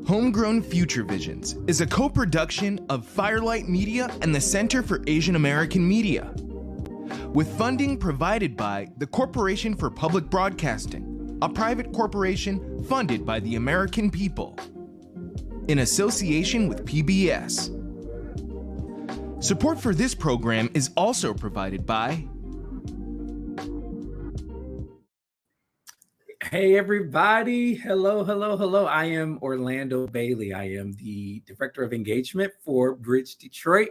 Homegrown Future Visions is a co-production of Firelight Media and the Center for Asian American Media, with funding provided by the Corporation for Public Broadcasting, a private corporation funded by the American people, in association with PBS. Support for this program is also provided by... Hey everybody, hello. I am Orlando Bailey. I am the Director of Engagement for BridgeDetroit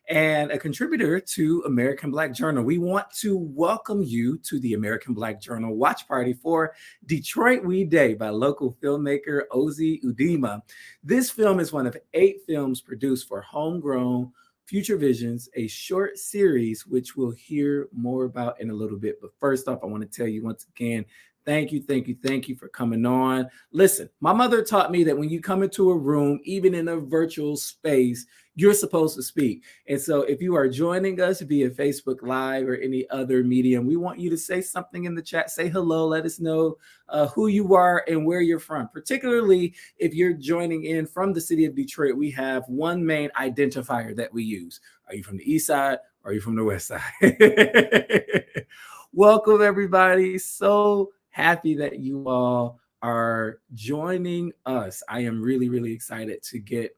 and a contributor to American Black Journal. We want to welcome you to the American Black Journal watch party for Detroit We Dey by local filmmaker Ozi Uduma. This film is one of 8 films produced for Homegrown Future Visions, a short series which we'll hear more about in a little bit. But first off, I want to tell you once again, thank you for coming on. Listen, my mother taught me that when you come into a room, even in a virtual space, you're supposed to speak. And so if you are joining us via Facebook Live or any other medium, we want you to say something in the chat. Say hello. Let us know who you are and where you're from. Particularly if you're joining in from the city of Detroit, we have one main identifier that we use. Are you from the east side or are you from the west side? Welcome, everybody. So happy that you all are joining us. I am really excited to get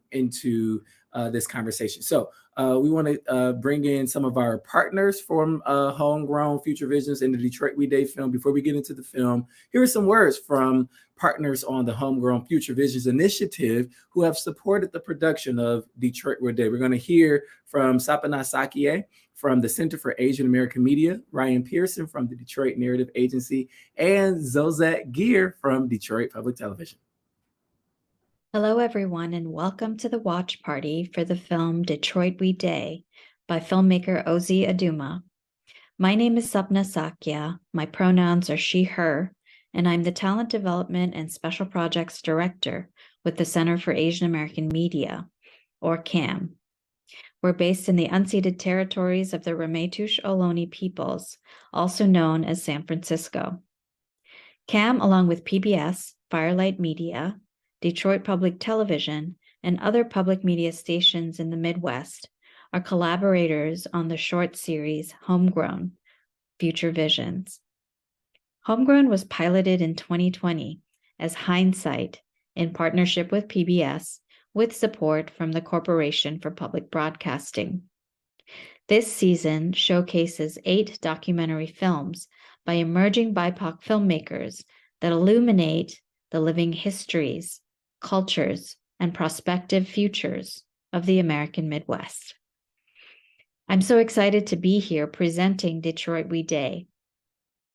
into this conversation. So we want to bring in some of our partners from Homegrown Future Visions in the Detroit We Dey film. Before we get into the film, here are some words from partners on the Homegrown Future Visions initiative who have supported the production of Detroit We Dey. We're going to hear from Sapana Sakie from the Center for Asian American Media, Ryan Pearson from the Detroit Narrative Agency, and Zozette Gear from Detroit Public Television. Hello, everyone, and welcome to the watch party for the film Detroit We Dey by filmmaker Ozi Uduma. My name is Sapna Sakya. My pronouns are she, her, and I'm the Talent Development and Special Projects Director with the Center for Asian American Media, or CAAM. We're based in the unceded territories of the Ramaytush Ohlone peoples, also known as San Francisco. CAAM, along with PBS, Firelight Media, Detroit Public Television, and other public media stations in the Midwest, are collaborators on the short series Homegrown Future Visions. Homegrown was piloted in 2020 as Hindsight in partnership with PBS, with support from the Corporation for Public Broadcasting. This season showcases 8 documentary films by emerging BIPOC filmmakers that illuminate the living histories, cultures, and prospective futures of the American Midwest. I'm so excited to be here presenting Detroit We Dey.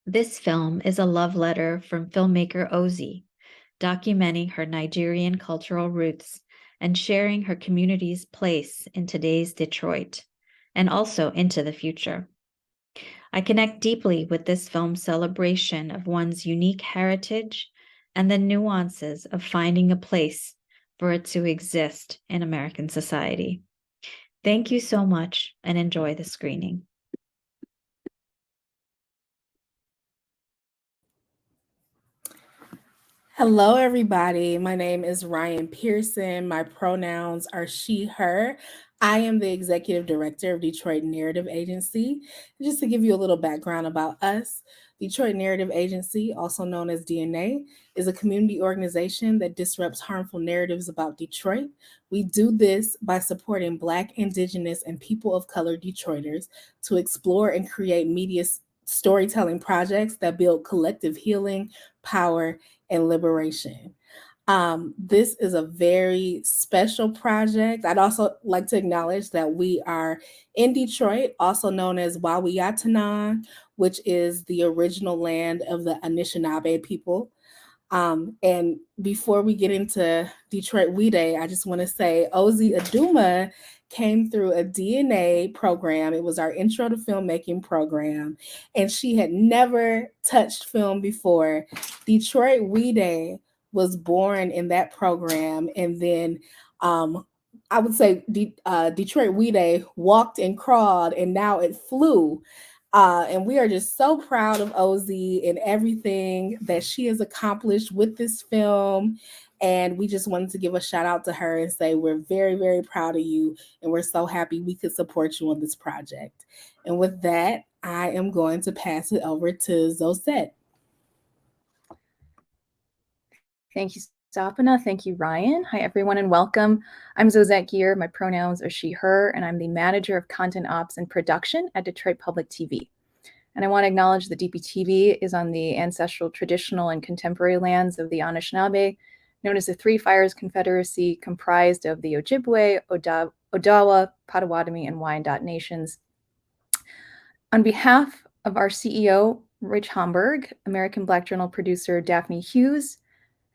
This film is a love letter from filmmaker Ozi, documenting her Nigerian cultural roots and sharing her community's place in today's Detroit, and also into the future. I connect deeply with this film's celebration of one's unique heritage and the nuances of finding a place for it to exist in American society. Thank you so much and enjoy the screening. Hello, everybody. My name is Ryan Pearson. My pronouns are she, her. I am the Executive Director of Detroit Narrative Agency. Just to give you a little background about us, Detroit Narrative Agency, also known as DNA, is a community organization that disrupts harmful narratives about Detroit. We do this by supporting Black, Indigenous, and people of color Detroiters to explore and create media storytelling projects that build collective healing, power, and liberation. This is a very special project. I'd also like to acknowledge that we are in Detroit, also known as Wawiyatanan, which is the original land of the Anishinaabe people. And before we get into Detroit We Dey, I just want to say Ozi Uduma came through a DNA program. It was our intro to filmmaking program, and she had never touched film before. Detroit We Dey was born in that program, and then I would say Detroit We Dey walked and crawled, and now it flew. And we are just so proud of Ozi and everything that she has accomplished with this film. And we just wanted to give a shout out to her and say we're very, very proud of you. And we're so happy we could support you on this project. And with that, I am going to pass it over to Zosette. Thank you, Sapna. Thank you, Ryan. Hi, everyone, and welcome. I'm Zosette Gear. My pronouns are she, her, and I'm the manager of content ops and production at Detroit Public TV. And I want to acknowledge that DPTV is on the ancestral, traditional, and contemporary lands of the Anishinaabe, known as the Three Fires Confederacy, comprised of the Ojibwe, Odawa, Potawatomi, and Wyandot nations. On behalf of our CEO, Rich Homburg, American Black Journal producer Daphne Hughes,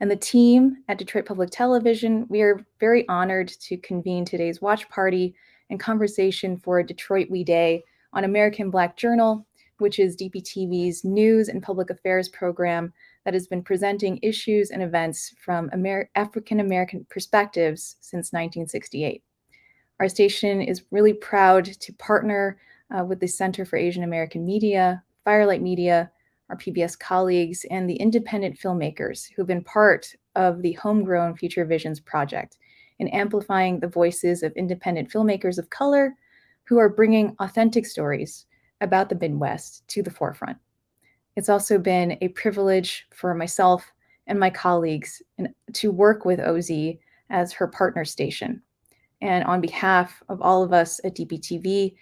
and the team at Detroit Public Television, we are very honored to convene today's watch party and conversation for Detroit We Dey on American Black Journal, which is DPTV's news and public affairs program that has been presenting issues and events from African American perspectives since 1968. Our station is really proud to partner with the Center for Asian American Media, Firelight Media, our PBS colleagues, and the independent filmmakers who've been part of the Homegrown Future Visions project in amplifying the voices of independent filmmakers of color who are bringing authentic stories about the Midwest to the forefront. It's also been a privilege for myself and my colleagues to work with Ozi as her partner station. And on behalf of all of us at DPTV,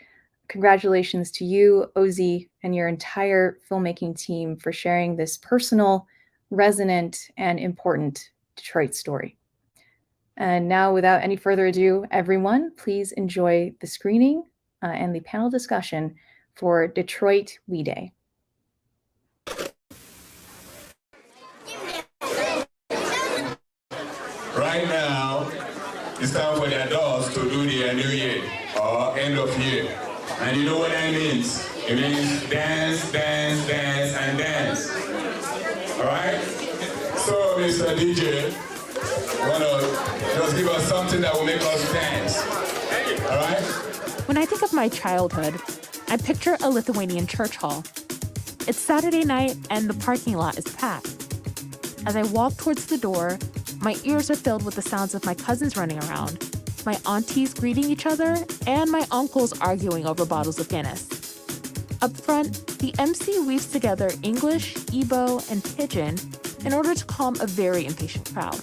congratulations to you, Ozi, and your entire filmmaking team for sharing this personal, resonant, and important Detroit story. And now, without any further ado, everyone, please enjoy the screening and the panel discussion for Detroit We Dey. Right now, it's time for the adults to do their new year or end of year. And you know what that means? It means dance, dance, dance, and dance. All right? So, Mr. DJ, wanna just give us something that will make us dance. All right? When I think of my childhood, I picture a Lithuanian church hall. It's Saturday night and the parking lot is packed. As I walk towards the door, my ears are filled with the sounds of my cousins running around, my aunties greeting each other, and my uncles arguing over bottles of Guinness. Up front, the MC weaves together English, Igbo, and Pidgin in order to calm a very impatient crowd.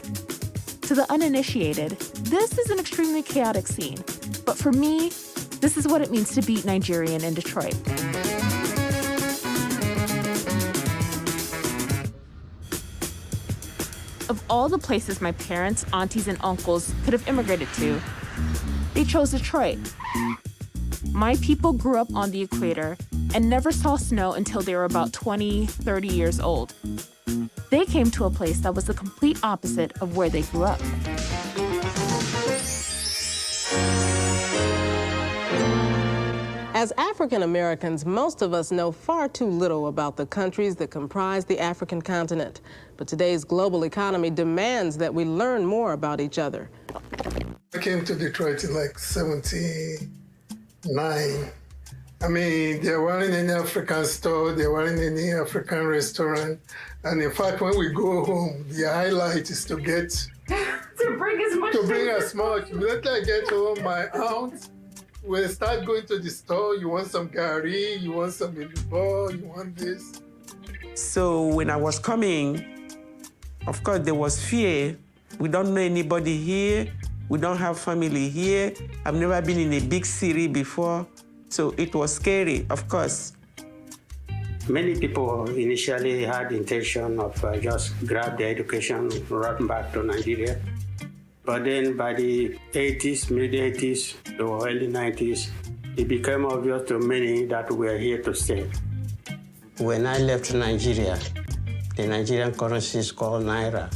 To the uninitiated, this is an extremely chaotic scene, but for me, this is what it means to be Nigerian in Detroit. Of all the places my parents, aunties, and uncles could have immigrated to, they chose Detroit. My people grew up on the equator and never saw snow until they were about 20, 30 years old. They came to a place that was the complete opposite of where they grew up. As African Americans, most of us know far too little about the countries that comprise the African continent. But today's global economy demands that we learn more about each other. I came to Detroit in like 79. I mean, there weren't any African store, there weren't any African restaurant. And in fact, when we go home, the highlight is to get to bring as much. Later I get home, my aunt will start going to the store. You want some gari, you want some ball, you want this. So when I was coming, of course, there was fear. We don't know anybody here. We don't have family here. I've never been in a big city before. So it was scary, of course. Many people initially had the intention of just grab their education, run back to Nigeria. But then by the 80s, mid-80s, or early 90s, it became obvious to many that we are here to stay. When I left Nigeria, the Nigerian currency is called Naira.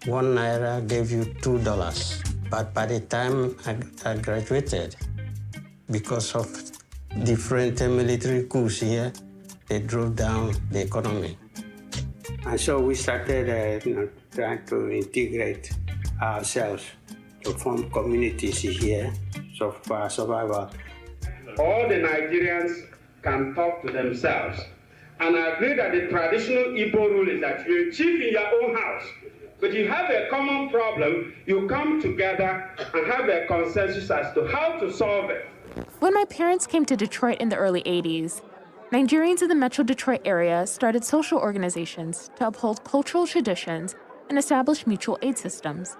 1 Naira gave you $2. But by the time I graduated, because of different military coups here, they drove down the economy. And so we started trying to integrate ourselves to form communities here for survival. All the Nigerians can talk to themselves and agree that the traditional Igbo rule is that you're chief in your own house. But you have a common problem, you come together and have a consensus as to how to solve it. When my parents came to Detroit in the early 80s, Nigerians in the Metro Detroit area started social organizations to uphold cultural traditions and establish mutual aid systems.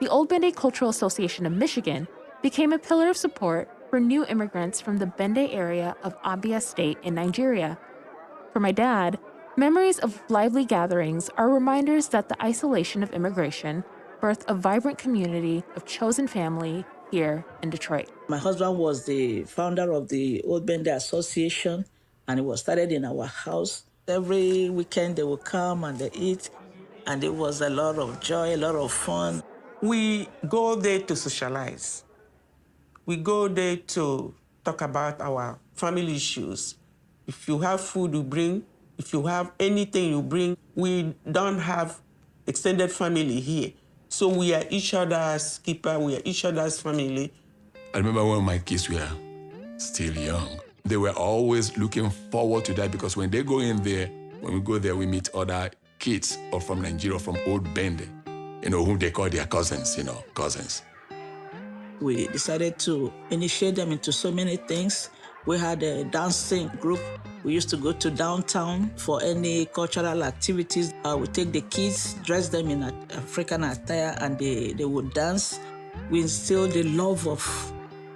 The Old Bende Cultural Association of Michigan became a pillar of support for new immigrants from the Bende area of Abia State in Nigeria. For my dad, memories of lively gatherings are reminders that the isolation of immigration birthed a vibrant community of chosen family here in Detroit. My husband was the founder of the Old Bende Association, and it was started in our house. Every weekend they would come and they eat, and it was a lot of joy, a lot of fun. We go there to socialize. We go there to talk about our family issues. If you have food, you bring. If you have anything, you bring. We don't have extended family here. So we are each other's keeper, we are each other's family. I remember when my kids were still young, they were always looking forward to that because when they go in there, when we go there, we meet other kids or from Nigeria, from Old Bende, whom they call their cousins, cousins. We decided to initiate them into so many things. We had a dancing group. We used to go to downtown for any cultural activities. We take the kids, dress them in African attire, and they would dance. We instilled the love of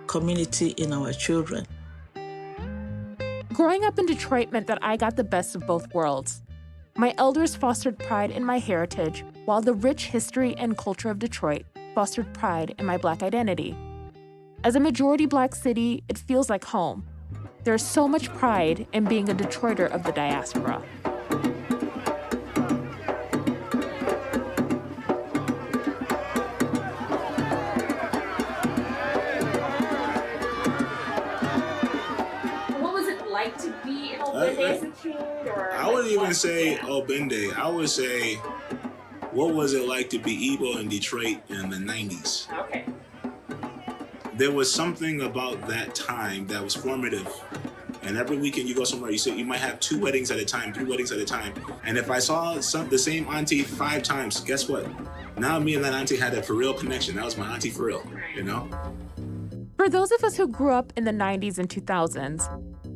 community in our children. Growing up in Detroit meant that I got the best of both worlds. My elders fostered pride in my heritage, while the rich history and culture of Detroit fostered pride in my Black identity. As a majority Black city, it feels like home. There's so much pride in being a Detroiter of the diaspora. What was it like to be in Old Bende as a kid? I wouldn't even say Old Bende. I would say, what was it like to be Igbo in Detroit in the 90s? Okay. There was something about that time that was formative. And every weekend you go somewhere, you might have 2 weddings at a time, 3 weddings at a time. And if I saw the same auntie 5 times, guess what? Now me and that auntie had a for real connection. That was my auntie for real, For those of us who grew up in the 90s and 2000s,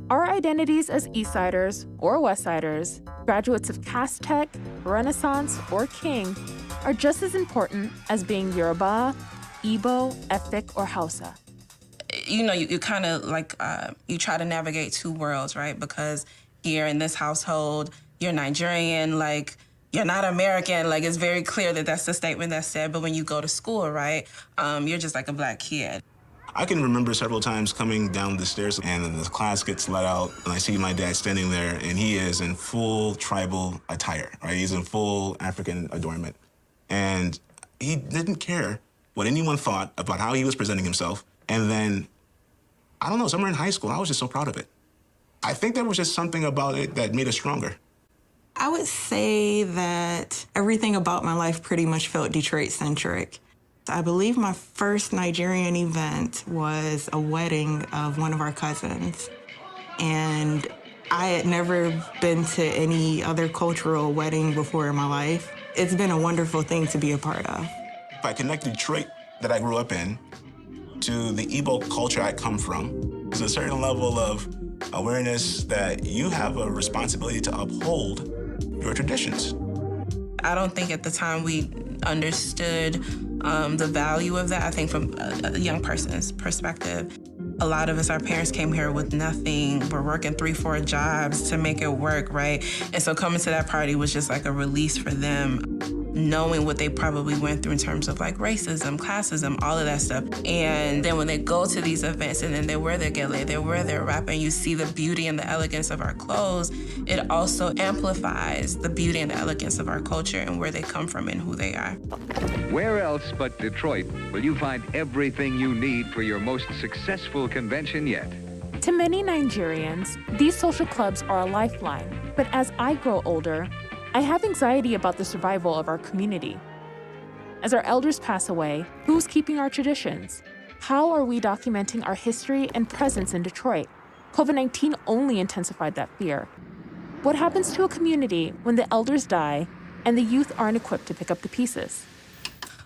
our identities as Eastsiders or Westsiders, graduates of Cass Tech, Renaissance, or King, are just as important as being Yoruba, Igbo, Efik, or Hausa. You kind of you try to navigate 2 worlds, right? Because here in this household, you're Nigerian, you're not American. It's very clear that that's the statement that's said. But when you go to school, right, you're just like a Black kid. I can remember several times coming down the stairs and then the class gets let out and I see my dad standing there and he is in full tribal attire, right? He's in full African adornment. And he didn't care what anyone thought about how he was presenting himself. And then, I don't know, somewhere in high school, I was just so proud of it. I think there was just something about it that made us stronger. I would say that everything about my life pretty much felt Detroit-centric. I believe my first Nigerian event was a wedding of one of our cousins. And I had never been to any other cultural wedding before in my life. It's been a wonderful thing to be a part of. If I connect Detroit that I grew up in to the Igbo culture I come from, there's a certain level of awareness that you have a responsibility to uphold your traditions. I don't think at the time we understood the value of that. I think from a young person's perspective, a lot of us, our parents came here with nothing. We're working 3-4 jobs to make it work, right? And so coming to that party was just like a release for them. knowing what they probably went through in terms of like racism, classism, all of that stuff. And then when they go to these events and then they wear their gele, they wear their wrap, and you see the beauty and the elegance of our clothes, it also amplifies the beauty and the elegance of our culture and where they come from and who they are. Where else but Detroit will you find everything you need for your most successful convention yet? To many Nigerians, these social clubs are a lifeline. But as I grow older, I have anxiety about the survival of our community. As our elders pass away, who's keeping our traditions? How are we documenting our history and presence in Detroit? COVID-19 only intensified that fear. What happens to a community when the elders die and the youth aren't equipped to pick up the pieces?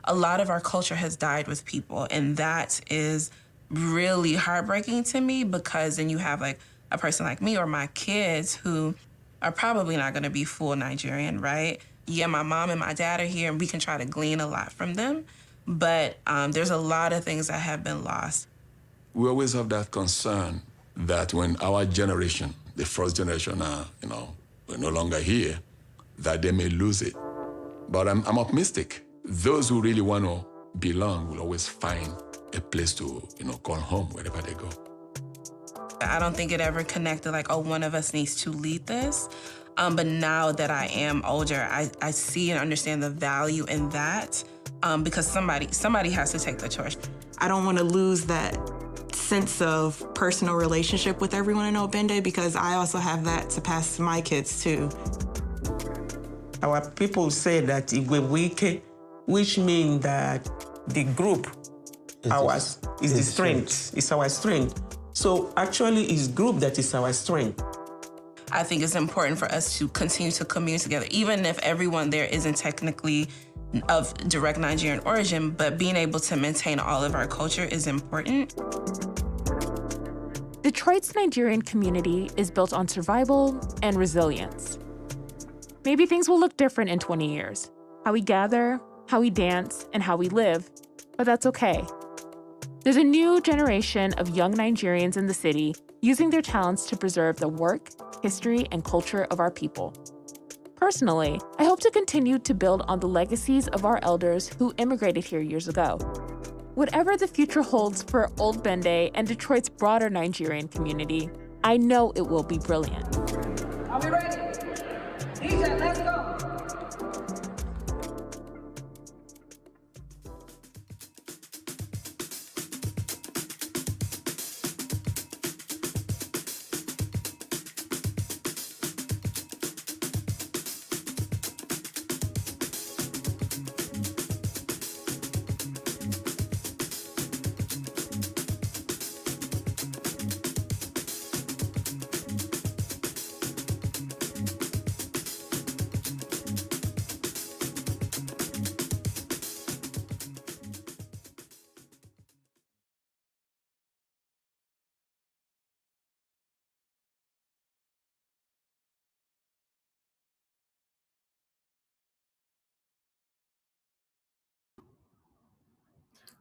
A lot of our culture has died with people, and that is really heartbreaking to me, because then you have like a person like me or my kids who are probably not going to be full Nigerian, right? Yeah, my mom and my dad are here, and we can try to glean a lot from them, but there's a lot of things that have been lost. We always have that concern that when our generation, the first generation, we're no longer here, that they may lose it. But I'm optimistic. Those who really want to belong will always find a place to, call home wherever they go. I don't think it ever connected like, oh, one of us needs to lead this. But now that I am older, I see and understand the value in that, because somebody has to take the torch. I don't want to lose that sense of personal relationship with everyone in Old Bende, because I also have that to pass to my kids too. Our people say that Igbo-Wike, which means that the group is the strength, it's our strength. So actually, it's group that is our strength. I think it's important for us to continue to commune together, even if everyone there isn't technically of direct Nigerian origin, but being able to maintain all of our culture is important. Detroit's Nigerian community is built on survival and resilience. Maybe things will look different in 20 years. How we gather, how we dance, and how we live, but that's okay. There's a new generation of young Nigerians in the city using their talents to preserve the work, history, and culture of our people. Personally, I hope to continue to build on the legacies of our elders who immigrated here years ago. Whatever the future holds for Old Bende and Detroit's broader Nigerian community, I know it will be brilliant. Are we ready? DJ, let's go.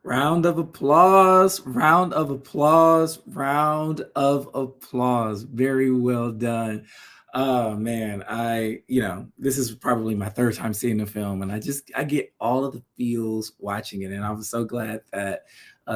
Round of applause, round of applause, round of applause. Very well done. Oh man, this is probably my third time seeing the film, and I get all of the feels watching it. And I was so glad that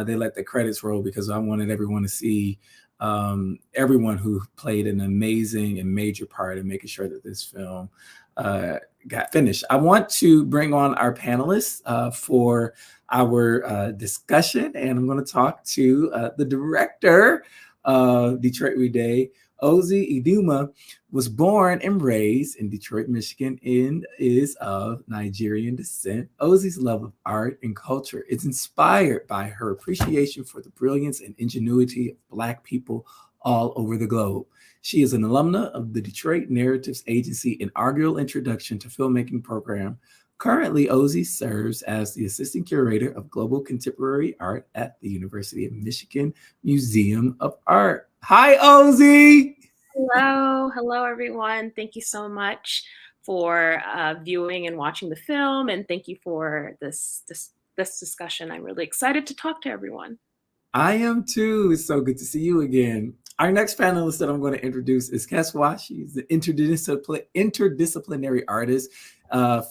they let the credits roll, because I wanted everyone to see everyone who played an amazing and major part in making sure that this film got finished. I want to bring on our panelists for our discussion, and I'm going to talk to the director of Detroit We Dey. Ozi Uduma was born and raised in Detroit, Michigan, and is of Nigerian descent. Ozi's love of art and culture is inspired by her appreciation for the brilliance and ingenuity of Black people all over the globe. She is an alumna of the Detroit Narratives Agency inaugural Introduction to Filmmaking program. Currently, Ozi serves as the Assistant Curator of Global Contemporary Art at the University of Michigan Museum of Art. Hi, Ozi! Hello, everyone. Thank you so much for viewing and watching the film, and thank you for this discussion. I'm really excited to talk to everyone. I am too. It's so good to see you again. Our next panelist that I'm going to introduce is KESSWA. She's the interdisciplinary artist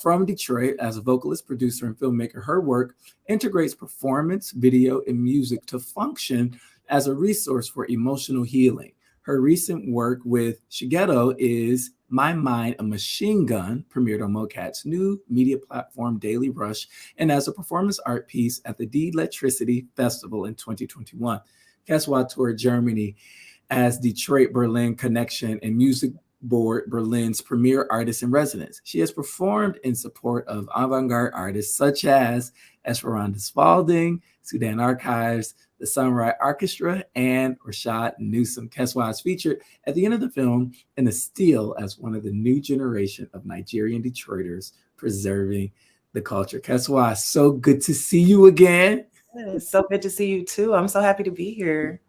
from Detroit. As a vocalist, producer, and filmmaker, her work integrates performance, video, and music to function as a resource for emotional healing. Her recent work with Shigeto is My Mind, a Machine Gun, premiered on MoCat's new media platform, Daily Rush, and as a performance art piece at the Electricity Festival in 2021. KESSWA toured Germany as Detroit Berlin Connection and Music Board Berlin's premier artist in residence. She has performed in support of avant-garde artists such as Esperanza Spalding, Sudan Archives, the Sunrise Orchestra, and Rashad Newsom. KESSWA is featured at the end of the film in a still as one of the new generation of Nigerian Detroiters preserving the culture. KESSWA, so good to see you again. It's so good to see you too. I'm so happy to be here.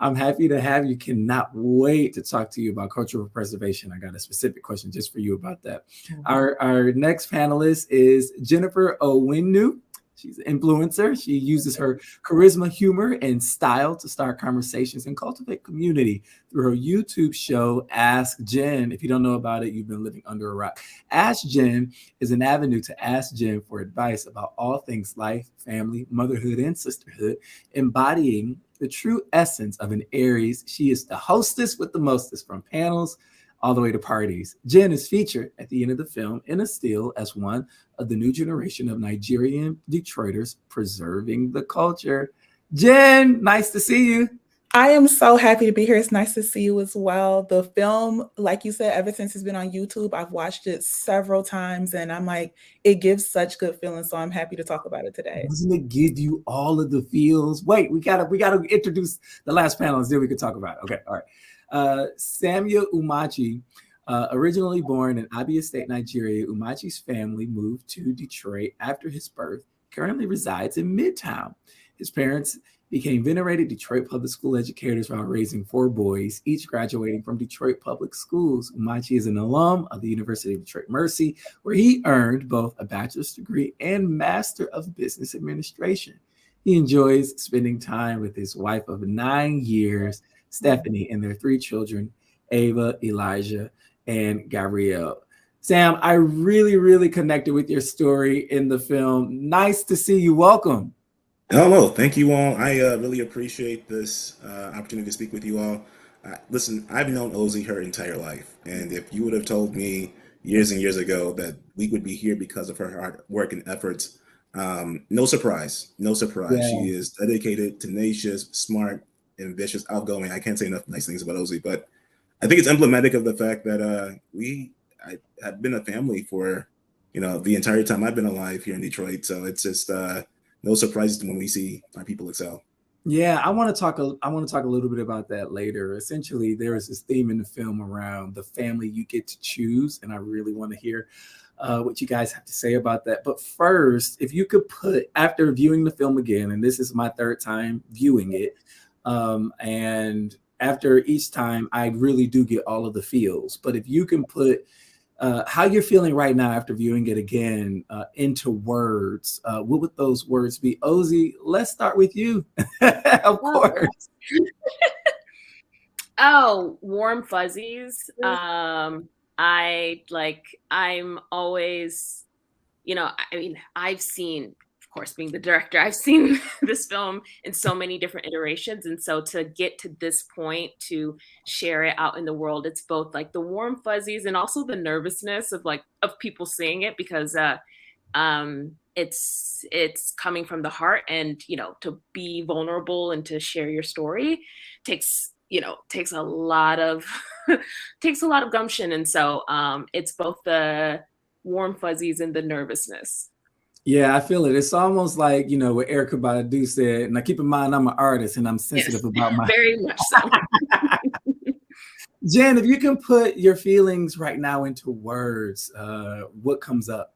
I'm happy to have you. Cannot wait to talk to you about cultural preservation. I got a specific question just for you about that. Our next panelist is Jennifer Owenu. She's an influencer. She uses her charisma, humor, and style to start conversations and cultivate community through her YouTube show, Ask Jen. If you don't know about it, you've been living under a rock. Ask Jen is an avenue to ask Jen for advice about all things life, family, motherhood, and sisterhood, embodying the true essence of an Aries. She is the hostess with the mostest, from panels all the way to parties. Jen is featured at the end of the film in a still as one of the new generation of Nigerian Detroiters preserving the culture. Jen, nice to see you. I am so happy to be here. It's nice to see you as well. The film, like you said, ever since it's been on YouTube, I've watched it several times and I'm like, it gives such good feelings. So I'm happy to talk about it today. Doesn't it give you all of the feels? Wait, we gotta introduce the last panelist, then we can talk about it. Okay, all right. Samuel Umachi, originally born in Abia State, Nigeria, Umachi's family moved to Detroit after his birth, currently resides in Midtown. His parents became venerated Detroit public school educators while raising 4 boys, each graduating from Detroit public schools. Umachi is an alum of the University of Detroit Mercy, where he earned both a bachelor's degree and Master of Business Administration. He enjoys spending time with his wife of 9 years, Stephanie, and their 3 children, Ava, Elijah, and Gabrielle. Sam, I really connected with your story in the film. Nice to see you. Welcome. Hello, thank you all. I really appreciate this opportunity to speak with you all. Listen, I've known Ozi her entire life, and if you would have told me years and years ago that we would be here because of her hard work and efforts, no surprise, no surprise. Yeah. She is dedicated, tenacious, smart, ambitious, outgoing. I can't say enough nice things about Ozi, but I think it's emblematic of the fact that I have been a family for, the entire time I've been alive here in Detroit. So it's just no surprises when we see our people excel. Yeah, I want to talk a little bit about that later. Essentially, there is this theme in the film around the family you get to choose, and I really want to hear what you guys have to say about that. But first, if you could put, after viewing the film again, and this is my 3rd time viewing it, and after each time, I really do get all of the feels. But if you can put how you're feeling right now after viewing it again into words, what would those words be? Ozi, let's start with you. Of course. Oh, warm fuzzies. I'm always, I've seen, of course, being the director, I've seen this film in so many different iterations. And so to get to this point, to share it out in the world, it's both like the warm fuzzies and also the nervousness of people seeing it, because it's coming from the heart, and, to be vulnerable and to share your story takes a lot of, gumption. And so it's both the warm fuzzies and the nervousness. Yeah, I feel it. It's almost like, what Erykah Badu said. Now, keep in mind, I'm an artist and I'm sensitive about my... Very much so. Jen, if you can put your feelings right now into words, what comes up?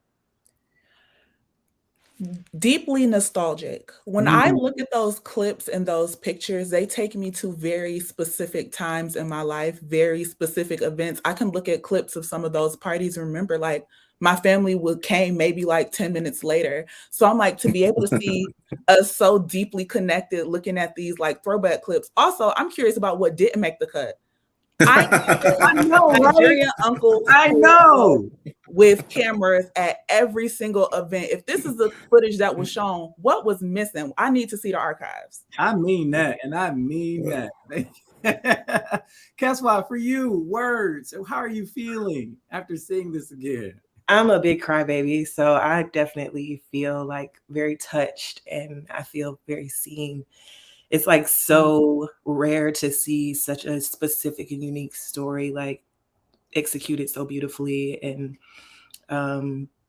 Deeply nostalgic. When I look at those clips and those pictures, they take me to very specific times in my life, very specific events. I can look at clips of some of those parties and remember, like, my family came maybe like 10 minutes later. So I'm like, to be able to see us so deeply connected looking at these like throwback clips. Also, I'm curious about what didn't make the cut. I know, right? Nigerian uncles I know. with cameras at every single event. If this is the footage that was shown, what was missing? I need to see the archives. I mean that, and I mean that. KESSWA, for you, words. How are you feeling after seeing this again? I'm a big crybaby, so I definitely feel like very touched, and I feel very seen. It's like so rare to see such a specific and unique story like executed so beautifully. And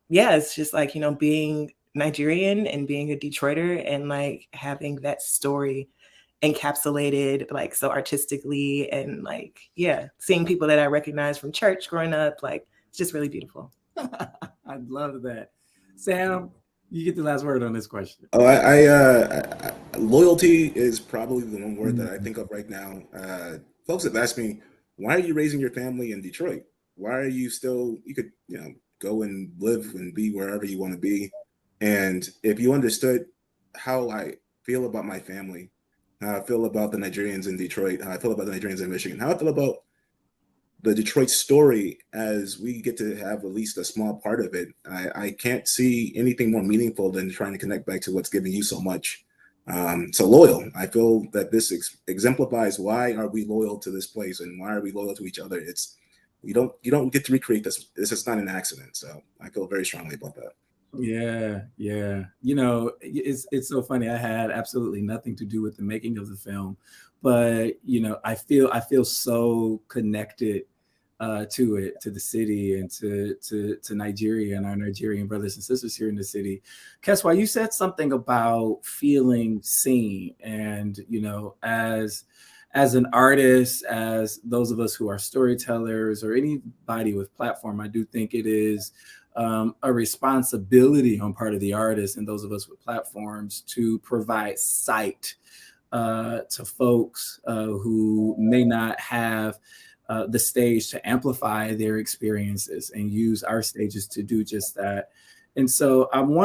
yeah, it's just like, you know, being Nigerian and being a Detroiter and like having that story encapsulated like so artistically, and like, yeah, seeing people that I recognize from church growing up, like it's just really beautiful. I love that. Sam, you get the last word on this question. Oh, loyalty is probably the one word that I think of right now. Folks have asked me, why are you raising your family in Detroit? Why are you still, you could, you know, go and live and be wherever you want to be. And if you understood how I feel about my family, how I feel about the Nigerians in Detroit, how I feel about the Nigerians in Michigan, how I feel about the Detroit story as we get to have at least a small part of it, I can't see anything more meaningful than trying to connect back to what's giving you so much. So loyal. I feel that this exemplifies why are we loyal to this place and why are we loyal to each other. It's you don't get to recreate this. This is not an accident. So I feel very strongly about that. Yeah. You know, it's so funny. I had absolutely nothing to do with the making of the film, but you know, I feel so connected to it, to the city, and to Nigeria and our Nigerian brothers and sisters here in the city. KESSWA, you said something about feeling seen, and you know, as an artist, as those of us who are storytellers or anybody with platform, I do think it is a responsibility on part of the artist and those of us with platforms to provide sight to folks who may not have the stage to amplify their experiences, and use our stages to do just that. And so I really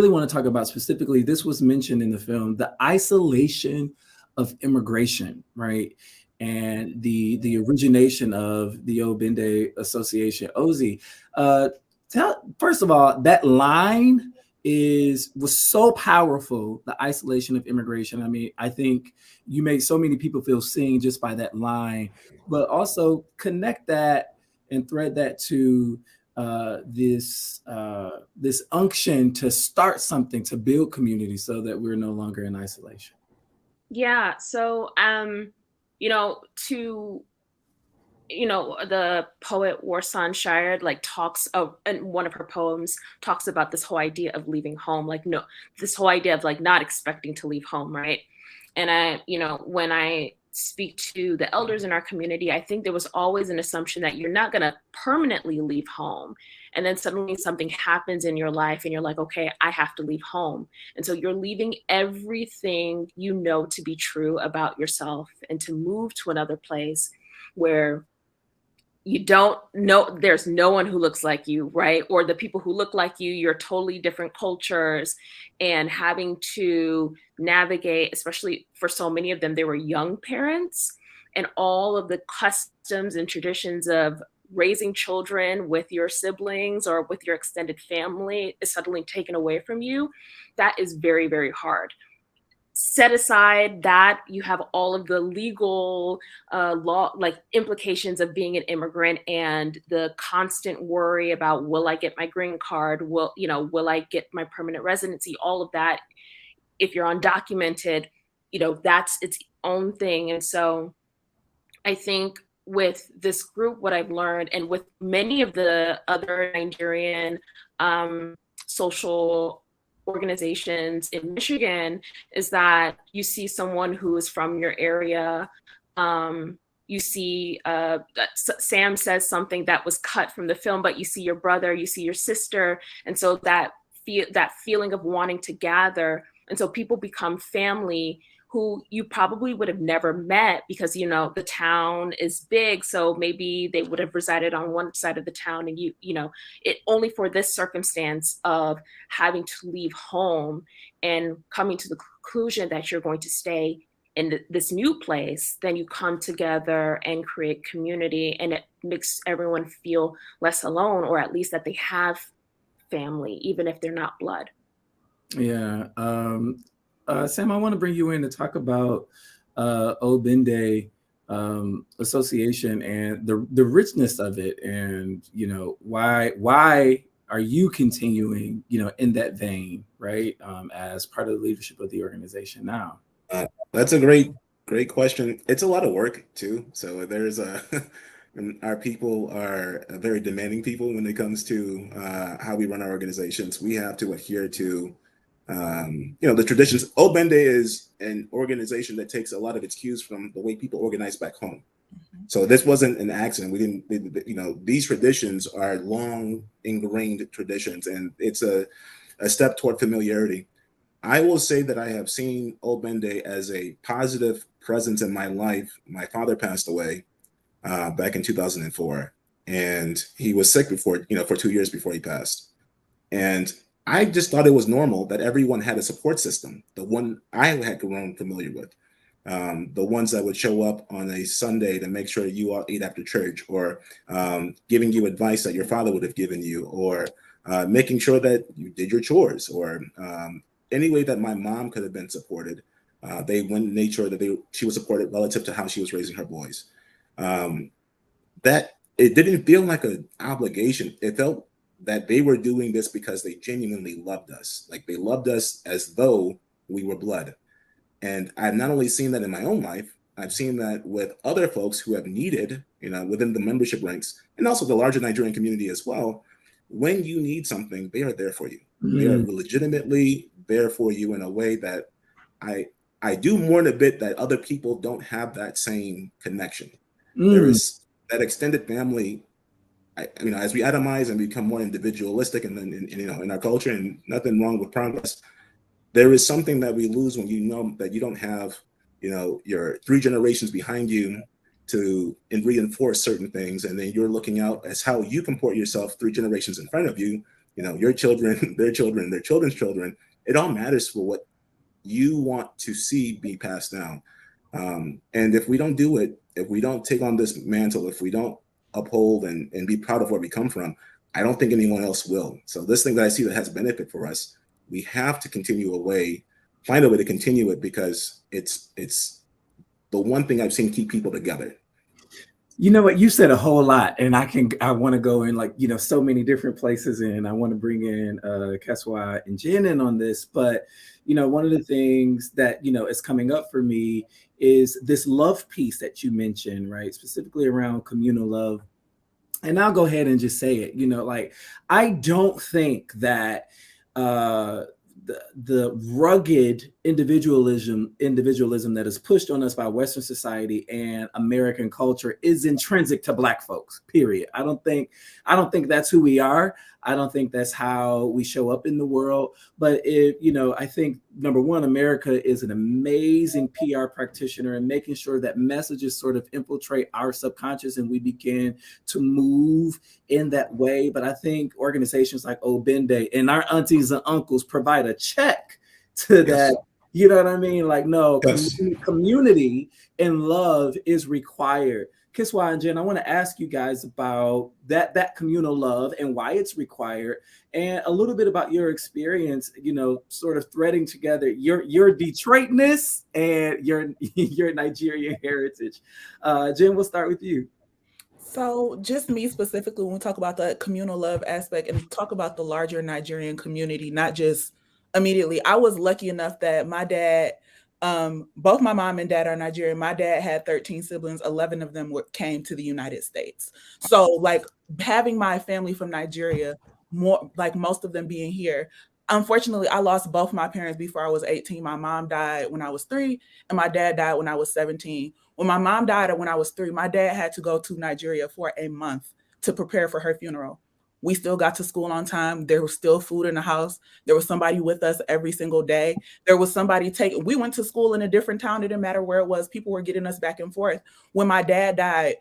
want to talk about specifically, this was mentioned in the film, the isolation of immigration, right? And the origination of the Old Bende Association. Ozi, first of all, that line was so powerful, the isolation of immigration. I mean, I think you made so many people feel seen just by that line, but also connect that and thread that to this unction to start something, to build community so that we're no longer in isolation. Yeah. So, the poet Warsan Shire talks of, and one of her poems talks about this whole idea of leaving home, this whole idea of not expecting to leave home, right? And when I speak to the elders in our community, I think there was always an assumption that you're not going to permanently leave home. And then suddenly something happens in your life and you're like, okay, I have to leave home. And so you're leaving everything you know to be true about yourself and to move to another place where you don't know, there's no one who looks like you, right? Or the people who look like you're totally different cultures, and having to navigate, especially for so many of them, they were young parents, and all of the customs and traditions of raising children with your siblings or with your extended family is suddenly taken away from you. That is very, very hard. Set aside that you have all of the legal law implications of being an immigrant and the constant worry about, will I get my green card? Will I get my permanent residency? All of that, if you're undocumented, that's its own thing. And so I think with this group, what I've learned, and with many of the other Nigerian social organizations in Michigan, is that you see someone who is from your area. You see Sam says something that was cut from the film, but you see your brother, you see your sister. And so that that feeling of wanting to gather. And so people become family who you probably would have never met because, you know, the town is big. So maybe they would have resided on one side of the town and you know, it only for this circumstance of having to leave home and coming to the conclusion that you're going to stay in this new place, then you come together and create community, and it makes everyone feel less alone, or at least that they have family, even if they're not blood. Yeah. Sam, I want to bring you in to talk about Old Bende Association and the richness of it, and you know why are you continuing, you know, in that vein, right? As part of the leadership of the organization now. That's a great question. It's a lot of work too. So there's a our people are very demanding people when it comes to how we run our organizations. We have to adhere to you know, the traditions. Old Bende is an organization that takes a lot of its cues from the way people organize back home. So this wasn't an accident. We didn't, you know, these traditions are long ingrained traditions, and it's a step toward familiarity. I will say that I have seen Old Bende as a positive presence in my life. My father passed away back in 2004, and he was sick before, you know, for 2 years before he passed. And I just thought it was normal that everyone had a support system. The one I had grown familiar with, the ones that would show up on a Sunday to make sure you all ate after church, or giving you advice that your father would have given you, or making sure that you did your chores, or any way that my mom could have been supported. They made sure that she was supported relative to how she was raising her boys. That it didn't feel like an obligation. It felt that they were doing this because they genuinely loved us. Like they loved us as though we were blood. And I've not only seen that in my own life, I've seen that with other folks who have needed, you know, within the membership ranks, and also the larger Nigerian community as well. When you need something, they are there for you. They are legitimately there for you in a way that I do mourn a bit that other people don't have that same connection. There is that extended family. You know, as we atomize and become more individualistic, and then you know, in our culture, and nothing wrong with progress, there is something that we lose when you know that you don't have, you know, your 3 generations behind you to reinforce certain things, and then you're looking out as how you comport yourself 3 generations in front of you. You know, your children, their children, their children's children. It all matters for what you want to see be passed down. And if we don't do it, if we don't take on this mantle, if we don't uphold and be proud of where we come from, I don't think anyone else will. So this thing that I see that has benefit for us, we have to find a way to continue it, because it's the one thing I've seen keep people together. You know what? You said a whole lot, and I want to go in, like, you know, so many different places, and I want to bring in KESSWA and Jen in on this. But, you know, one of the things that, you know, is coming up for me is this love piece that you mentioned, right? Specifically around communal love. And I'll go ahead and just say it, you know, like, I don't think that the rugged individualism that is pushed on us by Western society and American culture is intrinsic to Black folks, period. I don't think that's who we are. I don't think that's how we show up in the world. But you know, I think, number one, America is an amazing PR practitioner in making sure that messages sort of infiltrate our subconscious and we begin to move in that way. But I think organizations like Old Bende and our aunties and uncles provide a check to that. You know what I mean? Like, no, community and love is required. KESSWA and Jen, I want to ask you guys about that communal love and why it's required, and a little bit about your experience, you know, sort of threading together your Detroitness and your Nigerian heritage. Jen, we'll start with you. So just me specifically, when we talk about the communal love aspect and talk about the larger Nigerian community, not just immediately, I was lucky enough that my dad, both my mom and dad are Nigerian. My dad had 13 siblings. 11 of them came to the United States. So like having my family from Nigeria, more like most of them being here. Unfortunately, I lost both my parents before I was 18. My mom died when I was 3, and my dad died when I was 17. When my mom died when I was 3, my dad had to go to Nigeria for a month to prepare for her funeral. We still got to school on time. There was still food in the house. There was somebody with us every single day. There was somebody we went to school in a different town. It didn't matter where it was. People were getting us back and forth. When my dad died,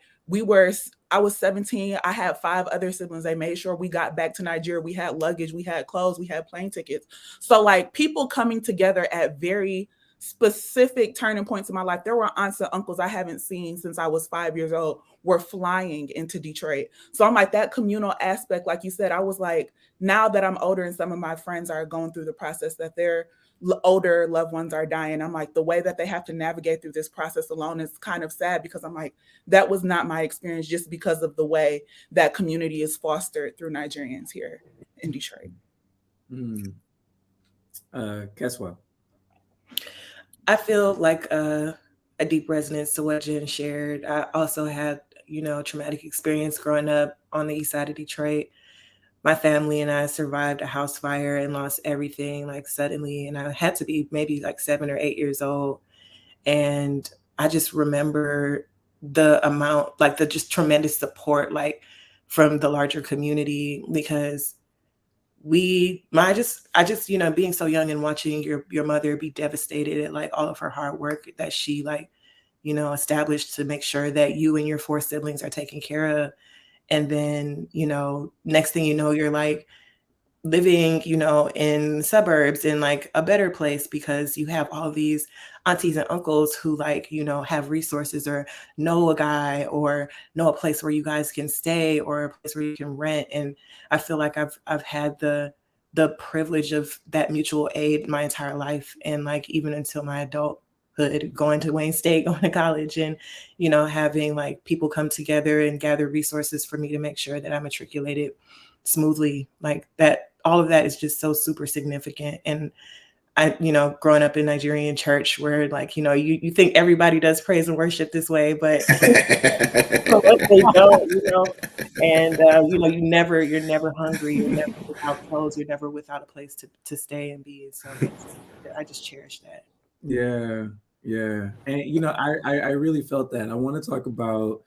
I was 17. I had 5 other siblings. They made sure we got back to Nigeria. We had luggage, we had clothes, we had plane tickets. So like people coming together at very specific turning points in my life. There were aunts and uncles I haven't seen since I was 5 years old were flying into Detroit. So I'm like, that communal aspect, like you said, I was like, now that I'm older and some of my friends are going through the process that their older loved ones are dying, I'm like, the way that they have to navigate through this process alone is kind of sad, because I'm like, that was not my experience, just because of the way that community is fostered through Nigerians here in Detroit. KESSWA. I feel like a deep resonance to what Jen shared. I also had, traumatic experience growing up on the east side of Detroit. My family and I survived a house fire and lost everything like suddenly. And I had to be maybe like 7 or 8 years old. And I just remember the amount, like the just tremendous support, like from the larger community, because I just, being so young and watching your mother be devastated at like all of her hard work that she established to make sure that you and your 4 siblings are taken care of. And then, next thing you know, you're like living, in suburbs in like a better place because you have all these aunties and uncles who have resources or know a guy or know a place where you guys can stay or a place where you can rent. And I feel like I've had the privilege of that mutual aid my entire life. And like, even until my adulthood, going to Wayne State, going to college, and, having like people come together and gather resources for me to make sure that I matriculated smoothly, like that. All of that is just so super significant. And I, growing up in Nigerian church where like, you think everybody does praise and worship this way, but they don't, and you're never hungry, you're never without clothes, you're never without a place to stay and be. So I just cherish that. Yeah. And I really felt that. I want to talk about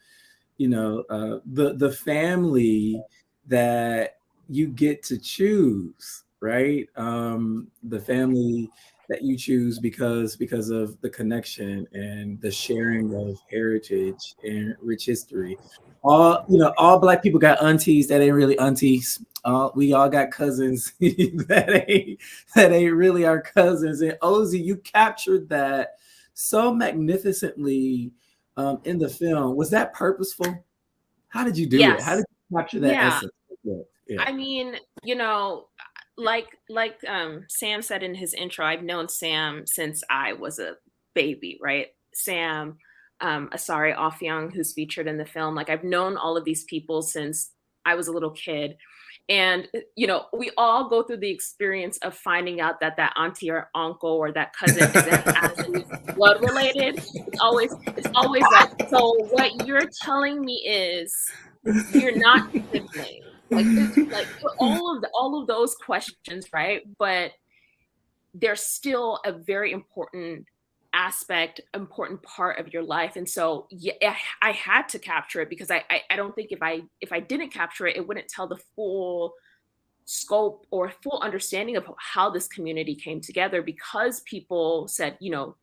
the family that you get to choose, right? The family that you choose because of the connection and the sharing of heritage and rich history. All Black people got aunties that ain't really aunties. We all got cousins that ain't really our cousins. And Ozi, you captured that so magnificently in the film. Was that purposeful? How did you do it? How did you capture that essence? Yeah. I mean, like Sam said in his intro, I've known Sam since I was a baby, right? Sam, Asari Ofyang, who's featured in the film. Like, I've known all of these people since I was a little kid. And, we all go through the experience of finding out that auntie or uncle or that cousin isn't actually blood related. It's always like, so what you're telling me is you're not sibling. Like, it's like all of those questions, right? But they're still a very important important part of your life. And so I had to capture it, because I don't think if I didn't capture it, it wouldn't tell the full scope or full understanding of how this community came together, because people said,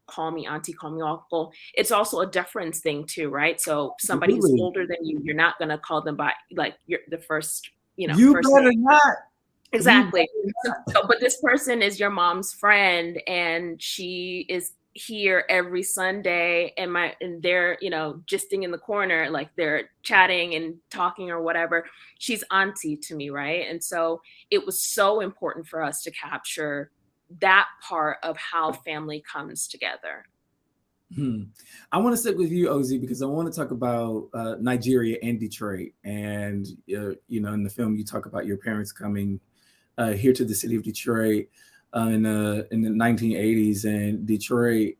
call me auntie, call me uncle. It's also a deference thing too, right? So somebody who's older than you, you're not going to call them by like you're the first, you first better name. not. Exactly. So, but this person is your mom's friend, and she is here every Sunday, and they're gisting in the corner, like they're chatting and talking or whatever. She's auntie to me, right? And so it was so important for us to capture that part of how family comes together. I want to stick with you, Ozi, because I want to talk about Nigeria and Detroit. And in the film, you talk about your parents coming here to the city of Detroit in the 1980s, and Detroit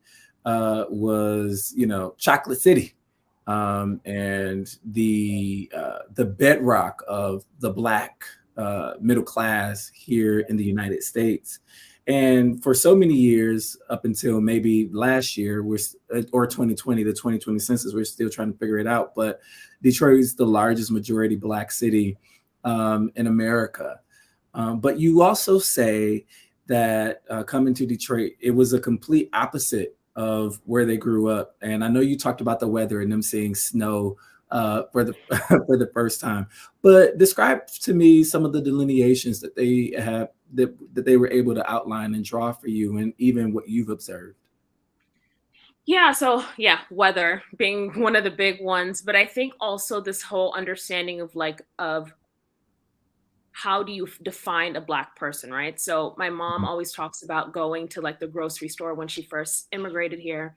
was chocolate city, and the bedrock of the Black middle class here in the United States. And for so many years, up until maybe last year, or 2020, the 2020 census, we're still trying to figure it out. But Detroit is the largest majority Black city in America. But you also say that coming to Detroit, it was a complete opposite of where they grew up. And I know you talked about the weather and them seeing snow for the for the first time. But describe to me some of the delineations that they have that they were able to outline and draw for you, and even what you've observed. Yeah, so yeah, weather being one of the big ones, but I think also this whole understanding of how do you define a Black person, right? So my mom always talks about going to like the grocery store when she first immigrated here,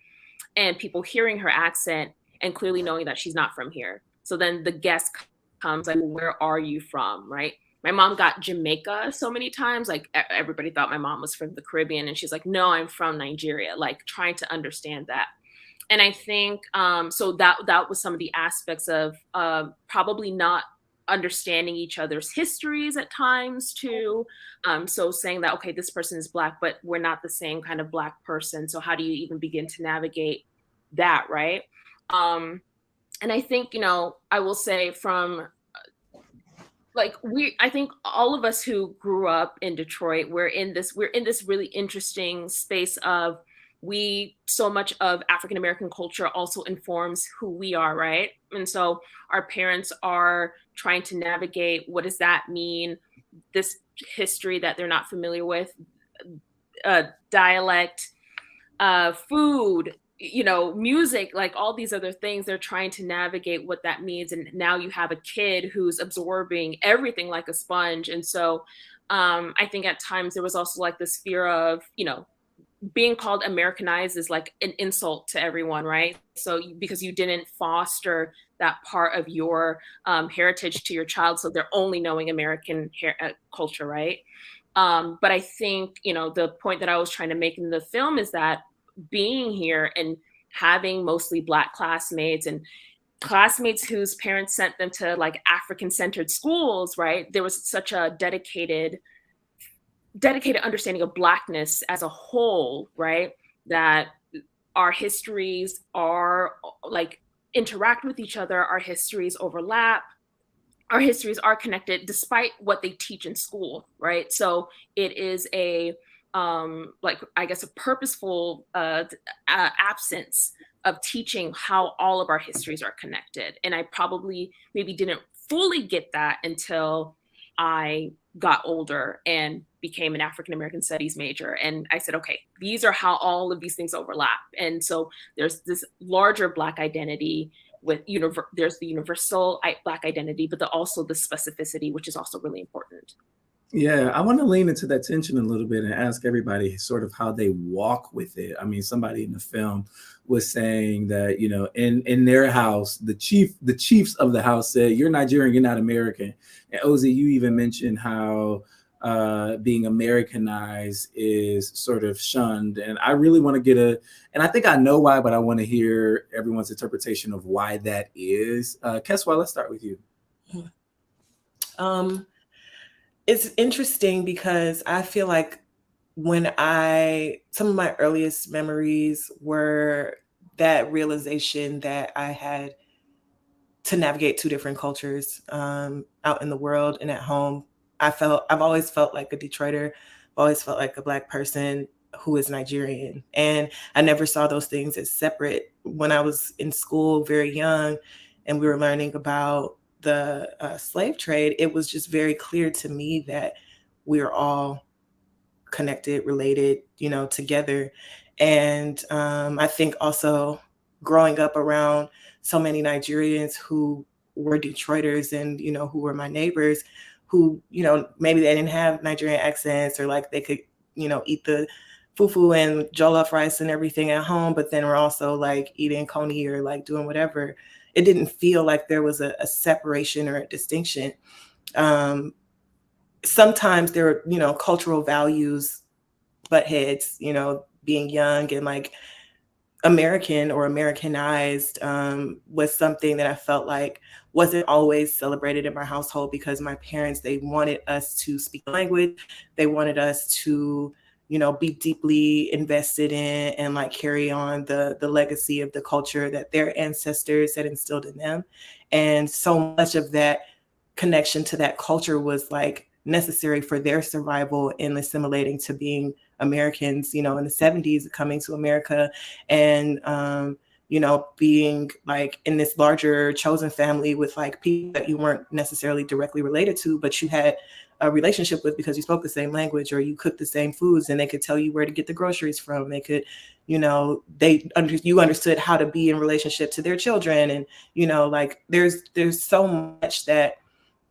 and people hearing her accent and clearly knowing that she's not from here. So then the guest comes like, well, where are you from, right? My mom got Jamaica so many times, like everybody thought my mom was from the Caribbean, and she's like, no, I'm from Nigeria, like trying to understand that. And I think so that was some of the aspects of probably not understanding each other's histories at times too. So saying that, okay, this person is Black, but we're not the same kind of Black person. So how do you even begin to navigate that, right? And I think, I will say from I think all of us who grew up in Detroit, we're in this really interesting space of so much of African American culture also informs who we are, right? And so our parents are trying to navigate, what does that mean? This history that they're not familiar with, dialect, food, music, like all these other things, they're trying to navigate what that means. And now you have a kid who's absorbing everything like a sponge. And so I think at times there was also like this fear of, being called Americanized is like an insult to everyone, right? So because you didn't foster that part of your heritage to your child, so they're only knowing American culture, right? But I think, the point that I was trying to make in the film is that being here and having mostly Black classmates and classmates whose parents sent them to like African-centered schools, right? There was such a dedicated understanding of Blackness as a whole, right? That our histories are like interact with each other, our histories overlap, our histories are connected despite what they teach in school, right? So it is a I guess a purposeful absence of teaching how all of our histories are connected. And I probably maybe didn't fully get that until I got older and became an African American studies major. And I said, okay, these are how all of these things overlap. And so there's this larger Black identity with there's the universal Black identity, but also the specificity, which is also really important. Yeah, I want to lean into that tension a little bit and ask everybody sort of how they walk with it. I mean, somebody in the film was saying that, in their house, the chiefs of the house said, "You're Nigerian, you're not American." And Ozi, you even mentioned how being Americanized is sort of shunned. And I really want to and I think I know why, but I want to hear everyone's interpretation of why that is. KESSWA, let's start with you. It's interesting because I feel like some of my earliest memories were that realization that I had to navigate two different cultures out in the world and at home. I've always felt like a Detroiter, always felt like a Black person who is Nigerian. And I never saw those things as separate. When I was in school very young and we were learning about the slave trade, it was just very clear to me that we are all connected, related, together. And I think also growing up around so many Nigerians who were Detroiters and, who were my neighbors, who, maybe they didn't have Nigerian accents or like they could, eat the fufu and jollof rice and everything at home, but then we're also like eating coney or like doing whatever. It didn't feel like there was a separation or a distinction. Sometimes there were, cultural values butt heads, being young and like American or Americanized was something that I felt like wasn't always celebrated in my household because my parents, they wanted us to speak the language. They wanted us to, be deeply invested in and like carry on the legacy of the culture that their ancestors had instilled in them. And so much of that connection to that culture was like necessary for their survival in assimilating to being Americans, you know, in the 70s, coming to America and, you know, being like in this larger chosen family with like people that you weren't necessarily directly related to, but you had a relationship with because you spoke the same language or you cooked the same foods and they could tell you where to get the groceries from. They could, you know, you understood how to be in relationship to their children. And, you know, like there's so much that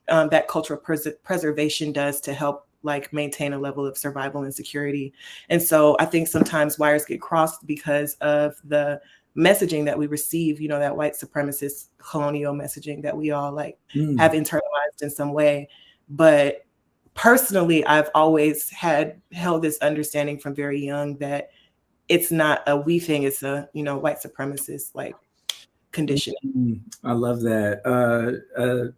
that cultural preservation does to help like maintain a level of survival and security. And so I think sometimes wires get crossed because of the messaging that we receive, you know, that white supremacist colonial messaging that we all like have internalized in some way. But personally, I've always held this understanding from very young that it's not a we thing, it's a, you know, white supremacist like conditioning. I love that.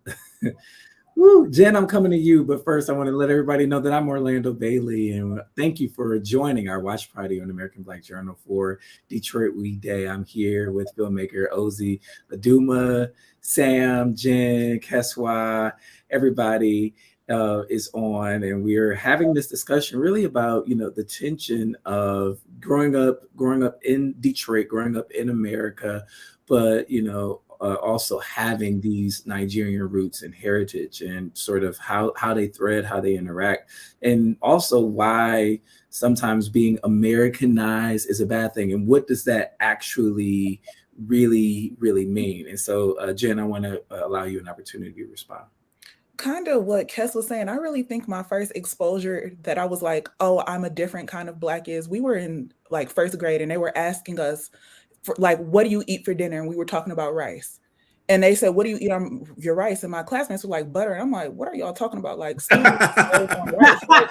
Woo, Jen, I'm coming to you, but first I want to let everybody know that I'm Orlando Bailey, and thank you for joining our watch party on American Black Journal for Detroit We Dey. I'm here with filmmaker Ozi Uduma, Sam, Jen, KESSWA, everybody is on, and we're having this discussion really about, you know, the tension of growing up in Detroit, growing up in America, but, you know, also having these Nigerian roots and heritage and sort of how they thread, how they interact, and also why sometimes being Americanized is a bad thing. And what does that actually really mean? And so, Jen, I want to allow you an opportunity to respond. Kind of what Kes was saying. I really think my first exposure that I was like, oh, I'm a different kind of Black is we were in like first grade and they were asking us, for, like, what do you eat for dinner? And we were talking about rice. And they said, what do you eat on your rice? And my classmates were like, butter. And I'm like, what are y'all talking about? Like, stew on rice. Like,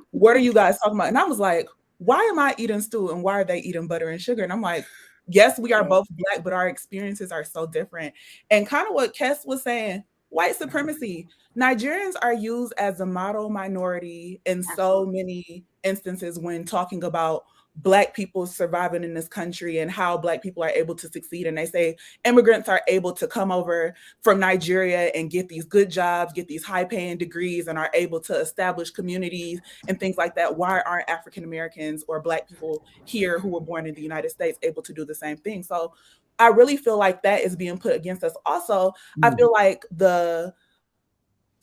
what are you guys talking about? And I was like, why am I eating stew and why are they eating butter and sugar? And I'm like, yes, we are both Black, but our experiences are so different. And kind of what Kes was saying, white supremacy. Nigerians are used as a model minority in so many instances when talking about Black people surviving in this country and how Black people are able to succeed. And they say immigrants are able to come over from Nigeria and get these good jobs, get these high paying degrees, and are able to establish communities and things like that. Why aren't African Americans or Black people here who were born in the United States able to do the same thing? So I really feel like that is being put against us. Also, I feel like the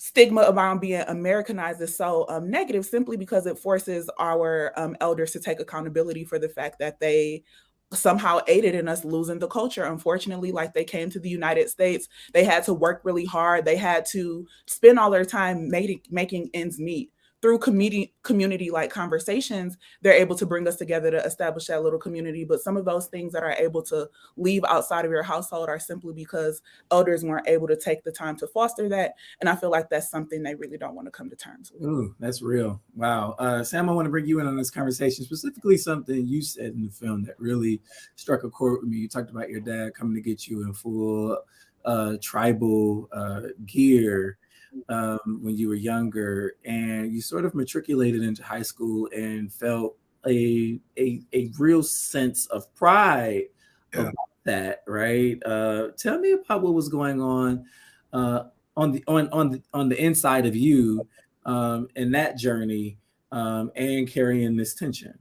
stigma around being Americanized is so negative simply because it forces our elders to take accountability for the fact that they somehow aided in us losing the culture. Unfortunately, like they came to the United States, they had to work really hard. They had to spend all their time making ends meet. Through community like conversations, they're able to bring us together to establish that little community. But some of those things that are able to leave outside of your household are simply because elders weren't able to take the time to foster that. And I feel like that's something they really don't want to come to terms with. Ooh, that's real. Wow. Sam, I want to bring you in on this conversation, specifically something you said in the film that really struck a chord with me. You talked about your dad coming to get you in full tribal gear when you were younger, and you sort of matriculated into high school and felt a real sense of pride about that, right? Tell me about what was going on the inside of you in that journey and carrying this tension.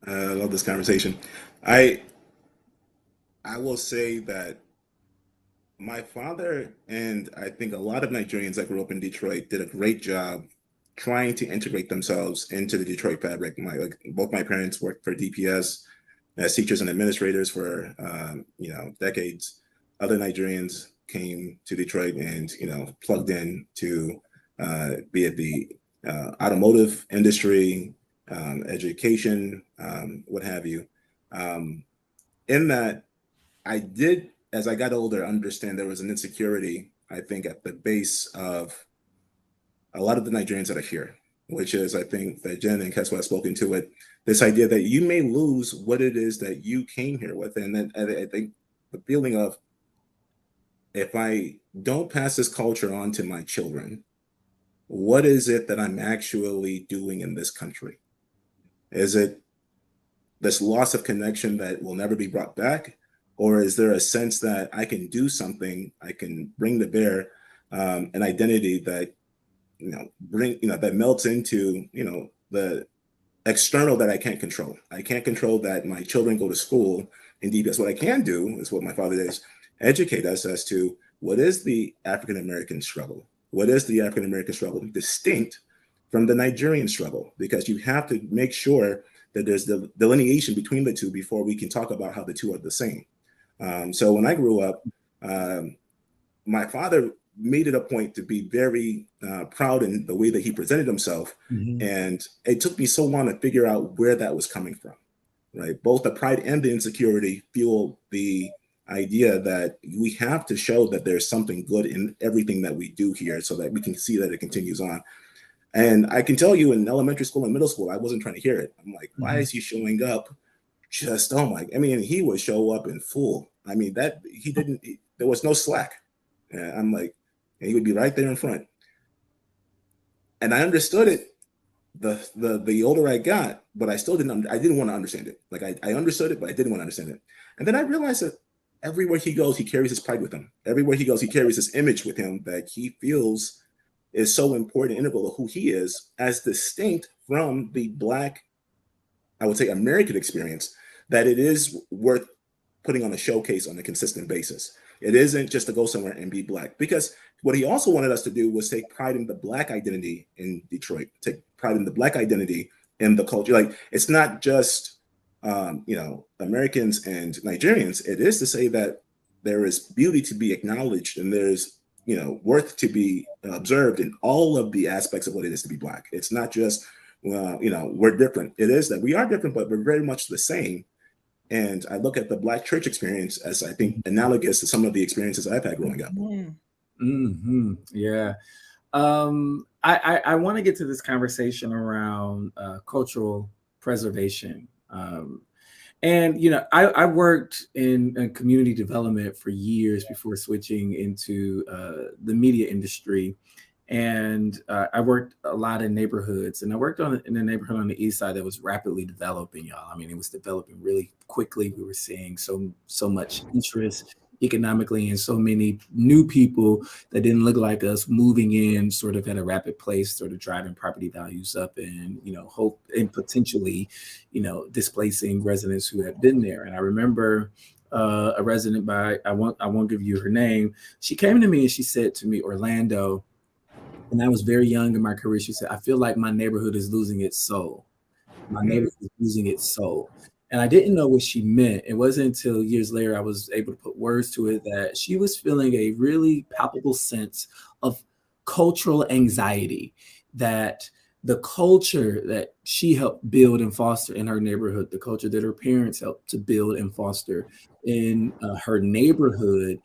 I love this conversation. I will say that my father, and I think a lot of Nigerians that grew up in Detroit, did a great job trying to integrate themselves into the Detroit fabric. Both my parents worked for DPS as teachers and administrators for decades. Other Nigerians came to Detroit and plugged in to be it the automotive industry, education, what have you. In that, I did, as I got older, understand there was an insecurity, I think, at the base of a lot of the Nigerians that are here, which is, I think, that Jen and KESSWA have spoken to it, this idea that you may lose what it is that you came here with. And then I think the feeling of, if I don't pass this culture on to my children, what is it that I'm actually doing in this country? Is it this loss of connection that will never be brought back? Or is there a sense that I can do something, I can bring to bear an identity that, that melts into, the external that I can't control. I can't control that my children go to school. Indeed, that's what I can do, is what my father does, educate us as to what is the African-American struggle? What is the African-American struggle distinct from the Nigerian struggle? Because you have to make sure that there's the delineation between the two before we can talk about how the two are the same. So when I grew up, my father made it a point to be very proud in the way that he presented himself. And it took me so long to figure out where that was coming from, right? Both the pride and the insecurity fuel the idea that we have to show that there's something good in everything that we do here so that we can see that it continues on. And I can tell you, in elementary school and middle school, I wasn't trying to hear it. I'm like, why is he showing up? Just, oh my, he would show up in full. There was no slack. And I'm like, and he would be right there in front. And I understood it the older I got, but I didn't want to understand it. Like I understood it, but I didn't want to understand it. And then I realized that everywhere he goes, he carries his pride with him. Everywhere he goes, he carries this image with him that he feels is so important, integral to who he is, as distinct from the Black, I would say, American experience, that it is worth putting on a showcase on a consistent basis. It isn't just to go somewhere and be Black. Because what he also wanted us to do was take pride in the Black identity in Detroit, take pride in the Black identity in the culture. Like, it's not just, Americans and Nigerians. It is to say that there is beauty to be acknowledged, and there's, worth to be observed in all of the aspects of what it is to be Black. It's not just, we're different. It is that we are different, but we're very much the same. And I look at the Black church experience as, I think, analogous to some of the experiences I've had growing up. Yeah. I want to get to this conversation around cultural preservation. I worked in community development for years before switching into the media industry. And I worked a lot in neighborhoods, and I worked in a neighborhood on the east side that was rapidly developing, y'all. It was developing really quickly. We were seeing so much interest economically, and so many new people that didn't look like us moving in sort of at a rapid pace, sort of driving property values up, and hope and potentially displacing residents who had been there. And I remember a resident I won't give you her name. She came to me and she said to me, Orlando, and I was very young in my career, she said, I feel like my neighborhood is losing its soul. My neighborhood is losing its soul. And I didn't know what she meant. It wasn't until years later I was able to put words to it, that she was feeling a really palpable sense of cultural anxiety, that the culture that she helped build and foster in her neighborhood, the culture that her parents helped to build and foster in her neighborhood,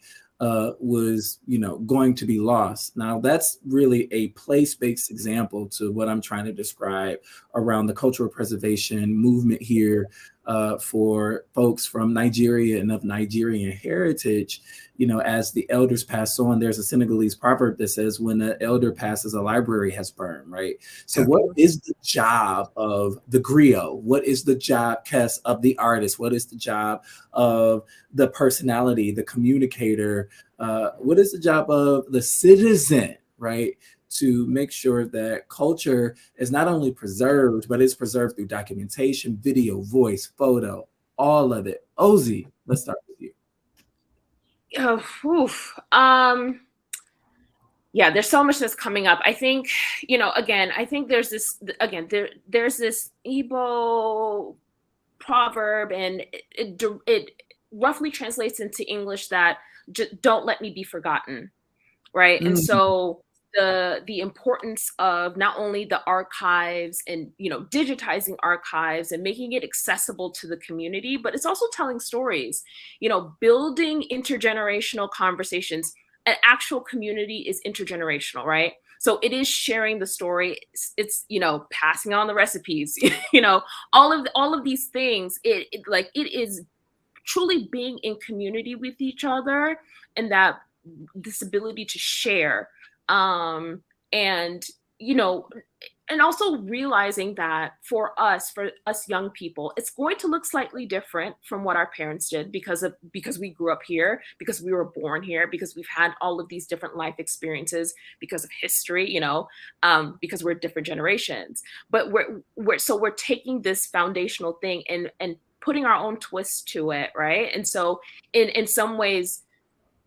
was going to be lost. Now, that's really a place-based example to what I'm trying to describe around the cultural preservation movement here for folks from Nigeria and of Nigerian heritage. As the elders pass on, there's a Senegalese proverb that says, when an elder passes, a library has burned, right? So what is the job of the griot? What is the job, Kess, of the artist? What is the job of the personality, the communicator? What is the job of the citizen, right? To make sure that culture is not only preserved, but it's preserved through documentation, video, voice, photo, all of it. Ozi, let's start with you. There's so much that's coming up. I think, I think there's this Igbo proverb, and it roughly translates into English that don't let me be forgotten, right? And so the importance of not only the archives and digitizing archives and making it accessible to the community, but it's also telling stories, building intergenerational conversations. An actual community is intergenerational, right? So it is sharing the story. It's passing on the recipes, all of these things. It is truly being in community with each other, and that this ability to share. And and also realizing that for us young people, it's going to look slightly different from what our parents did because we grew up here, because we were born here, because we've had all of these different life experiences, because of history, because we're different generations. But we're taking this foundational thing and putting our own twist to it, right? And so in some ways,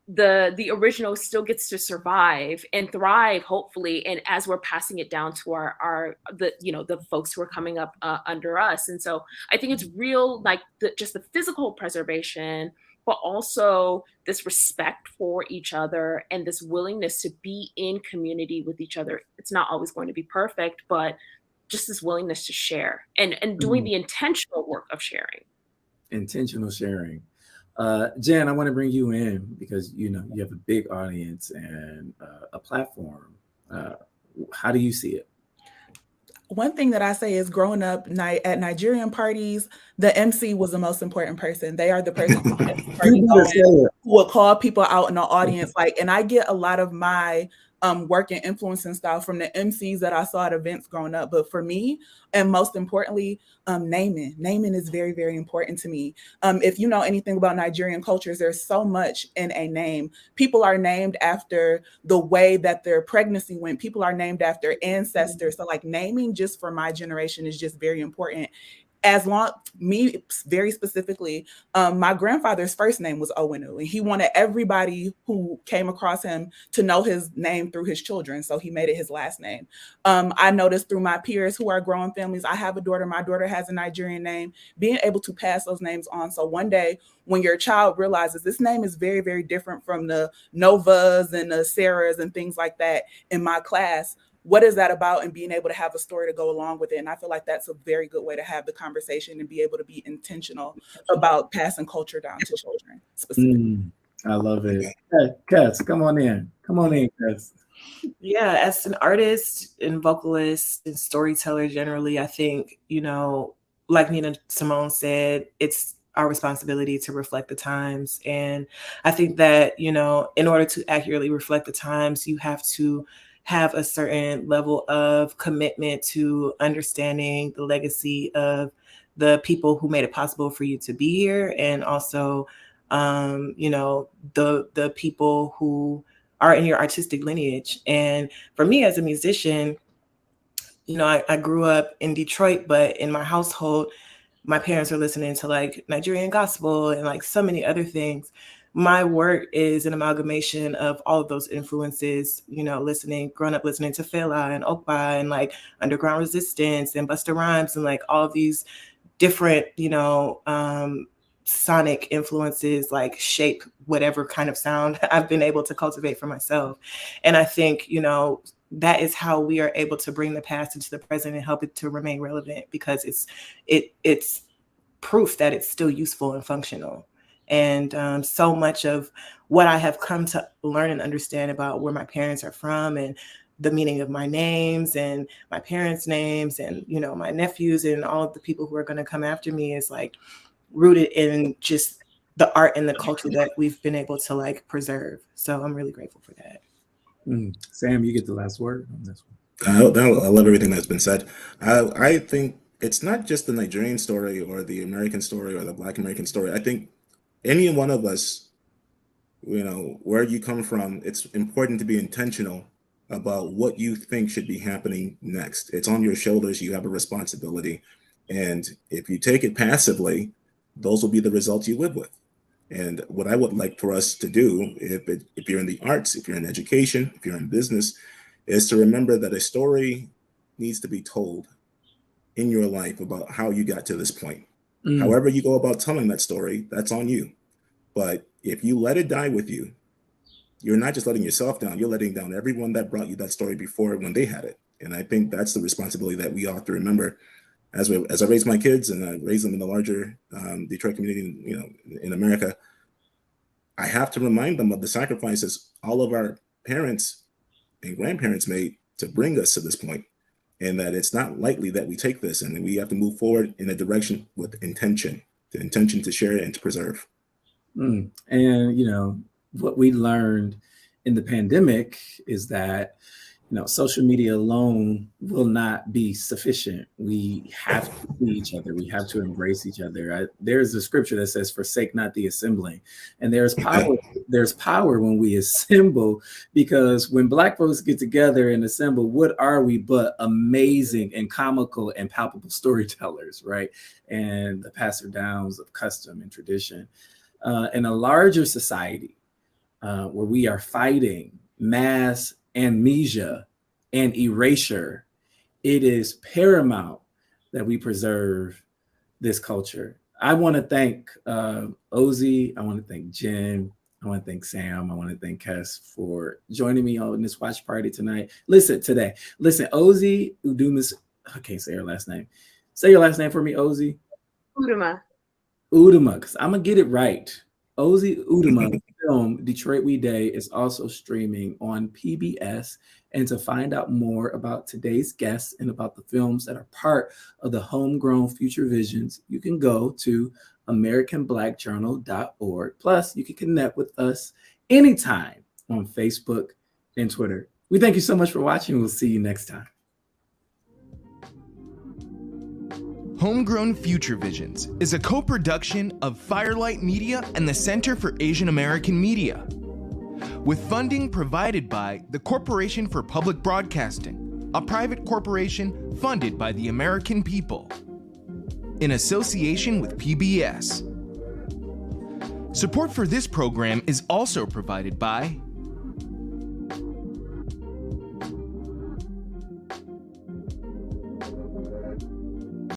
the original still gets to survive and thrive, hopefully, and as we're passing it down to the folks who are coming up under us. And so I think it's real, like just the physical preservation, but also this respect for each other and this willingness to be in community with each other. It's not always going to be perfect, but just this willingness to share and doing the intentional work of sharing. Intentional sharing. Jen, I want to bring you in because you have a big audience and a platform. How do you see it? One thing that I say is growing up at Nigerian parties, the MC was the most important person. They are the person who will call people out in the audience. And I get a lot of my work and influencing style from the MCs that I saw at events growing up. But for me, and most importantly, naming is very, very important to me. If you know anything about Nigerian cultures, there's so much in a name. People are named after the way that their pregnancy went. People are named after ancestors. So naming just for my generation is just very important. Me very specifically, my grandfather's first name was Owenu, and he wanted everybody who came across him to know his name through his children, so he made it his last name. I noticed through my peers who are growing families, I have a daughter, my daughter has a Nigerian name, being able to pass those names on. So one day when your child realizes this name is very, very different from the Novas and the Sarahs and things like that in my class, what is that about, and being able to have a story to go along with it. And I feel like that's a very good way to have the conversation and be able to be intentional about passing culture down to children specifically. I love it. Hey, Kess, come on in, Kess. Yeah, as an artist and vocalist and storyteller generally, I think, like Nina Simone said, it's our responsibility to reflect the times. And I think that, in order to accurately reflect the times, you have to have a certain level of commitment to understanding the legacy of the people who made it possible for you to be here. And also, the people who are in your artistic lineage. And for me as a musician, I grew up in Detroit, but in my household, my parents were listening to Nigerian gospel and so many other things. My work is an amalgamation of all of those influences, growing up listening to Fela and Okpa and Underground Resistance and Busta Rhymes and all of these different, sonic influences shape whatever kind of sound I've been able to cultivate for myself. And I think, that is how we are able to bring the past into the present and help it to remain relevant, because it's proof that it's still useful and functional. And so much of what I have come to learn and understand about where my parents are from and the meaning of my names and my parents' names and, my nephews and all of the people who are going to come after me is rooted in just the art and the culture that we've been able to preserve. So I'm really grateful for that. Sam, you get the last word on this one. I love everything that's been said. I think it's not just the Nigerian story or the American story or the Black American story. I think any one of us, where you come from, it's important to be intentional about what you think should be happening next. It's on your shoulders. You have a responsibility. And if you take it passively, those will be the results you live with. And what I would like for us to do, if you're in the arts, if you're in education, if you're in business, is to remember that a story needs to be told in your life about how you got to this point. However you go about telling that story, that's on you. But if you let it die with you, you're not just letting yourself down, you're letting down everyone that brought you that story before when they had it. And I think that's the responsibility that we all have to remember. As I raise my kids and I raise them in the larger Detroit community, in America, I have to remind them of the sacrifices all of our parents and grandparents made to bring us to this point, and that it's not lightly that we take this, and we have to move forward in a direction with intention, the intention to share and to preserve. And what we learned in the pandemic is that social media alone will not be sufficient. We have to see each other. We have to embrace each other. There's a scripture that says, forsake not the assembling. And there's power. There's power when we assemble, because when Black folks get together and assemble, what are we but amazing and comical and palpable storytellers, right? And the passer downs of custom and tradition. In a larger society where we are fighting mass amnesia and erasure, it is paramount that we preserve this culture. I want to thank Ozi. I want to thank Jen. I want to thank Sam. I want to thank Kess for joining me on this watch party tonight. Listen, Ozi Uduma. I can't say her last name. Say your last name for me, Ozi. Uduma, because I'm going to get it right. Ozi Uduma film Detroit We Dey is also streaming on PBS. And to find out more about today's guests and about the films that are part of the Homegrown Future Visions, you can go to AmericanBlackJournal.org. Plus, you can connect with us anytime on Facebook and Twitter. We thank you so much for watching. We'll see you next time. Homegrown Future Visions is a co-production of Firelight Media and the Center for Asian American Media, with funding provided by the Corporation for Public Broadcasting, a private corporation funded by the American people, in association with PBS. Support for this program is also provided by